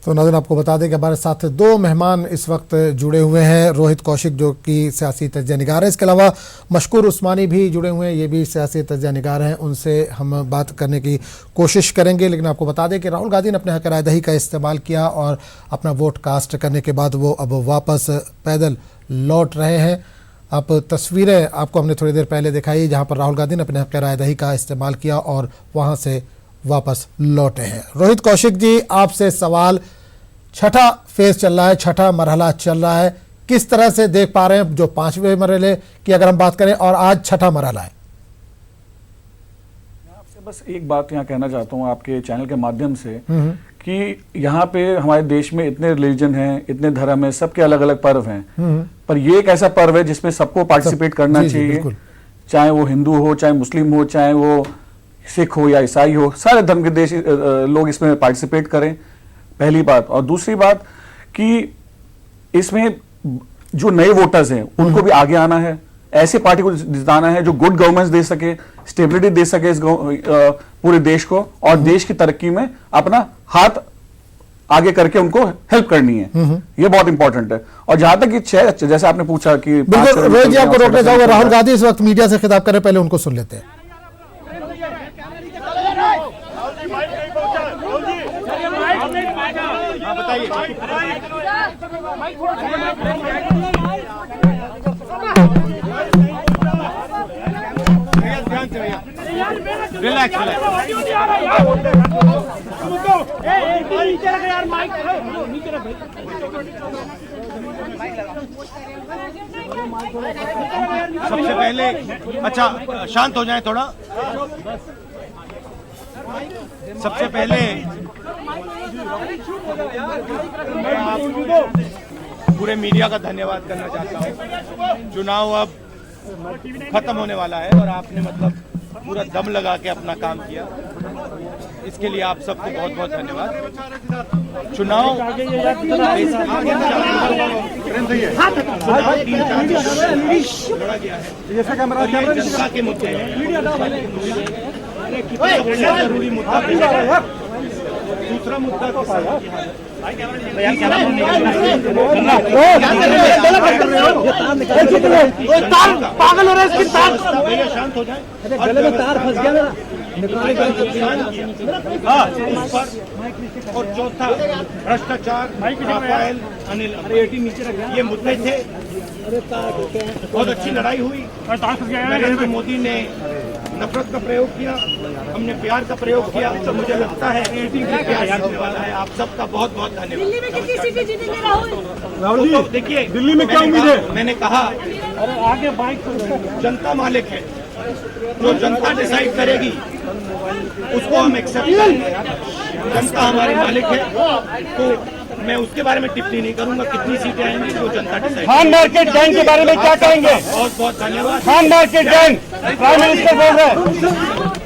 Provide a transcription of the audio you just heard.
तो नाज़रीन आपको बता दें कि हमारे साथ दो मेहमान इस वक्त जुड़े हुए हैं। रोहित कौशिक जो कि सियासी तज्ज़िया निगार है, इसके अलावा मशकूर उस्मानी भी जुड़े हुए हैं, ये भी सियासी तज्ज़िया निगार हैं। उनसे हम बात करने की कोशिश करेंगे, लेकिन आपको बता दें कि राहुल गांधी ने अपने हक़ राय दही का इस्तेमाल किया और अपना वोट कास्ट करने के बाद वो अब वापस पैदल लौट रहे हैं। आप तस्वीरें आपको हमने थोड़ी देर पहले दिखाई जहाँ पर राहुल गांधी ने अपने हक़ राय दही का इस्तेमाल किया और वहाँ से वापस लौटे हैं। रोहित कौशिक जी, आपसे सवाल, छठा फेज चल रहा है, छठा मरहला चल रहा है, किस तरह से देख पा रहे हैं जो पांचवें मरहले की अगर हम बात करें और आज छठा मरहला है? आपसे बस एक बात यहाँ कहना चाहता हूँ आपके चैनल के माध्यम से कि यहाँ पे हमारे देश में इतने रिलीजन हैं, इतने धर्म हैं, सबके अलग अलग पर्व हैं, पर ये एक ऐसा पर्व है जिसमें सबको पार्टिसिपेट करना चाहिए, चाहे वो हिंदू हो, चाहे मुस्लिम हो, चाहे वो सिख हो या ईसाई हो, सारे धर्म के देश लोग इसमें पार्टिसिपेट करें, पहली बात। और दूसरी बात कि इसमें जो नए वोटर्स हैं उनको भी आगे आना है, ऐसे पार्टी को जिताना है जो गुड गवर्नेंस दे सके, स्टेबिलिटी दे सके इस पूरे देश को, और देश की तरक्की में अपना हाथ आगे करके उनको हेल्प करनी है। ये बहुत इंपॉर्टेंट है। और जहां तक कि जैसे आपने पूछा कि बिल्कुल रोहित जी, आपको रोकना चाहूंगा, राहुल गांधी इस वक्त मीडिया से खिताब करें, पहले उनको सुन लेते हैं। रिलैक्स सबसे पहले अच्छा शांत हो जाए थोड़ा। सबसे पहले मैं पूरे मीडिया का धन्यवाद करना चाहता हूँ। चुनाव अब खत्म होने वाला है और आपने मतलब पूरा दम लगा के अपना काम किया, इसके लिए आप सबको बहुत बहुत धन्यवाद। चुनाव लड़ा गया है, जनता के मुद्दे हैं, जरूरी मुद्दा। दूसरा मुद्दा पागल हो रहा है, इसकी तार शांत हो जाए, गले में तार फंस गया ना, और चौथा भ्रष्टाचार, राफेल, अनिल, ये मुद्दे थे। बहुत अच्छी लड़ाई हुई। नरेंद्र मोदी ने नफरत का प्रयोग किया, हमने प्यार का प्रयोग किया, तो मुझे लगता है प्यार होने वाला है। आप सबका बहुत बहुत धन्यवाद। दिल्ली में कितनी सीटें जीतेंगे राहुल जी? देखिए दिल्ली में क्या उम्मीद है? मैंने कहा आगे बाइक जनता मालिक है, जो जनता डिसाइड करेगी उसको हम एक्सेप्ट करेंगे। जनता हमारे मालिक है, तो मैं उसके बारे में टिप्पणी नहीं करूंगा। कितनी सीटें आएंगी जो जनता डिसाइड। खान मार्केट गैंग के बारे में क्या कहेंगे? बहुत बहुत धन्यवाद। Khan market gang prime minister बोल रहे हैं।